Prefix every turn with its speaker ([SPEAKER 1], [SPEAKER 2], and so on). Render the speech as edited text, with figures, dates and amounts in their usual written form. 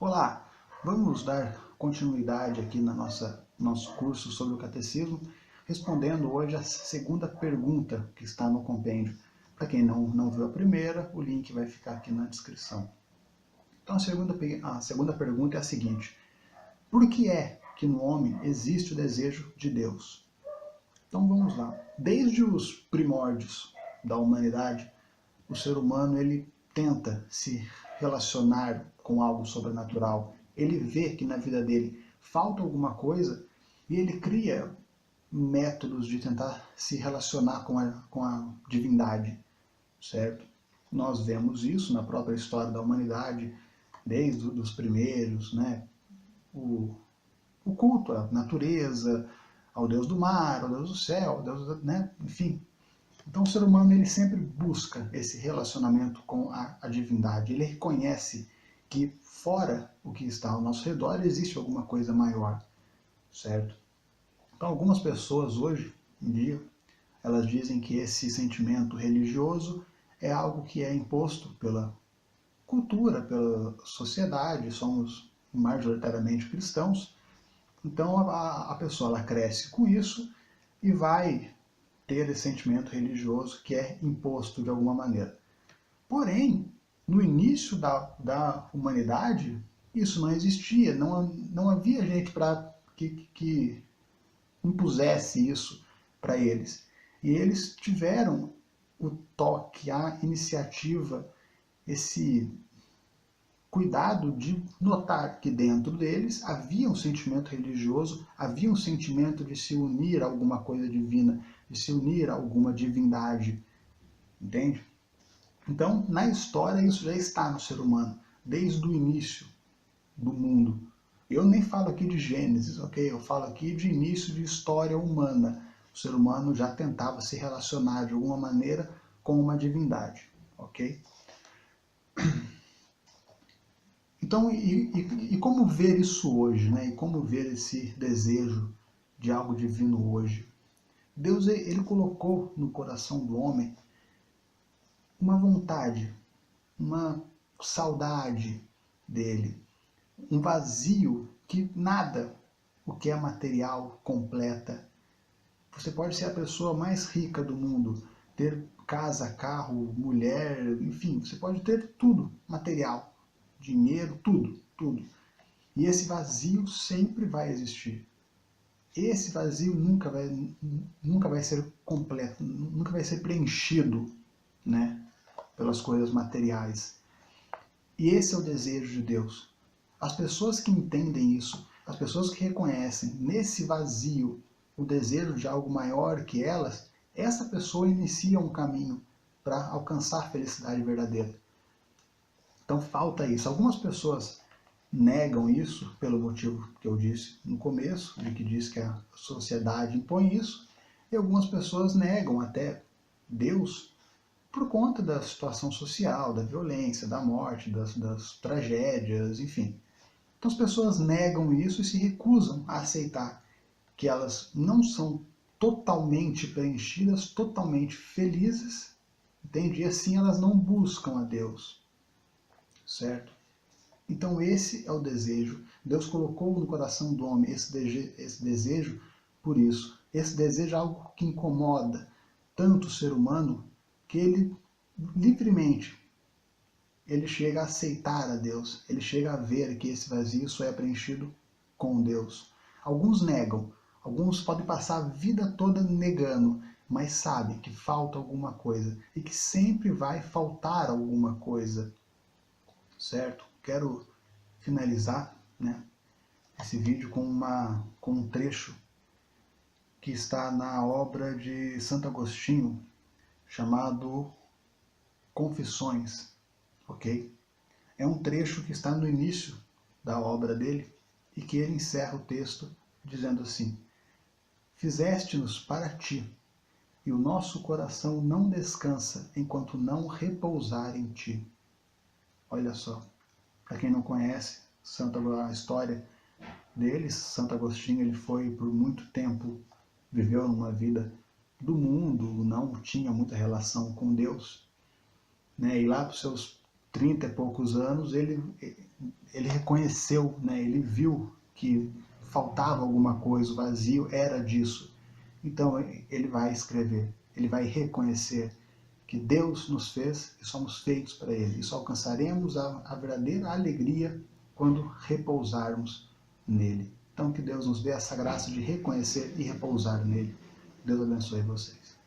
[SPEAKER 1] Olá, vamos dar continuidade aqui na nosso curso sobre o catecismo, respondendo hoje a segunda pergunta que está no compêndio. Para quem não viu a primeira, o link vai ficar aqui na descrição. Então a segunda pergunta é a seguinte: por que é que no homem existe o desejo de Deus? Então vamos lá. Desde os primórdios da humanidade, o ser humano ele tenta se relacionar com algo sobrenatural. Ele vê que na vida dele falta alguma coisa e ele cria métodos de tentar se relacionar com a divindade, certo? Nós vemos isso na própria história da humanidade, desde os primeiros, né? O, o culto à natureza, ao Deus do mar, ao Deus do céu, ao Deus, né? Enfim, então o ser humano ele sempre busca esse relacionamento com a divindade. Ele reconhece que fora o que está ao nosso redor existe alguma coisa maior, certo? Então algumas pessoas hoje em dia, elas dizem que esse sentimento religioso é algo que é imposto pela cultura, pela sociedade, somos majoritariamente cristãos. Então a pessoa ela cresce com isso e vai ter esse sentimento religioso que é imposto de alguma maneira. Porém, no início da humanidade, isso não existia, não havia gente para que impusesse isso para eles. E eles tiveram o toque, a iniciativa, esse cuidado de notar que dentro deles havia um sentimento religioso, havia um sentimento de se unir a alguma coisa divina, de se unir a alguma divindade, entende? Então, na história, isso já está no ser humano, desde o início do mundo. Eu nem falo aqui de Gênesis, ok? Eu falo aqui de início de história humana. O ser humano já tentava se relacionar de alguma maneira com uma divindade, ok? Então, e como ver isso hoje, né? E como ver esse desejo de algo divino hoje? Deus ele colocou no coração do homem uma vontade, uma saudade dele, um vazio que nada, o que é material, completa. Você pode ser a pessoa mais rica do mundo, ter casa, carro, mulher, enfim, você pode ter tudo material, dinheiro, tudo, tudo. E esse vazio sempre vai existir. Esse vazio nunca vai ser completo, nunca vai ser preenchido, né, pelas coisas materiais. E esse é o desejo de Deus. As pessoas que entendem isso, as pessoas que reconhecem nesse vazio o desejo de algo maior que elas, essa pessoa inicia um caminho para alcançar a felicidade verdadeira. Então falta isso. Algumas pessoas negam isso pelo motivo que eu disse no começo, de que diz que a sociedade impõe isso, e algumas pessoas negam até Deus por conta da situação social, da violência, da morte, das tragédias, enfim. Então as pessoas negam isso e se recusam a aceitar que elas não são totalmente preenchidas, totalmente felizes, entende? E assim elas não buscam a Deus, certo? Então esse é o desejo. Deus colocou no coração do homem esse desejo por isso. Esse desejo é algo que incomoda tanto o ser humano que ele livremente ele chega a aceitar a Deus, ele chega a ver que esse vazio só é preenchido com Deus. Alguns negam, alguns podem passar a vida toda negando, mas sabem que falta alguma coisa e que sempre vai faltar alguma coisa, certo? Quero finalizar, né, esse vídeo com um trecho que está na obra de Santo Agostinho, chamado Confissões, ok? É um trecho que está no início da obra dele e que ele encerra o texto dizendo assim: Fizeste-nos para ti, e o nosso coração não descansa enquanto não repousar em ti. Olha só, para quem não conhece a história dele, Santo Agostinho ele foi por muito tempo, viveu numa vida do mundo, não tinha muita relação com Deus, né? E lá para os seus 30 e poucos anos, ele reconheceu, né? Ele viu que faltava alguma coisa, o vazio era disso. Então ele vai escrever, ele vai reconhecer que Deus nos fez e somos feitos para Ele. E só alcançaremos a verdadeira alegria quando repousarmos nele. Então que Deus nos dê essa graça de reconhecer e repousar nele. Deus abençoe vocês.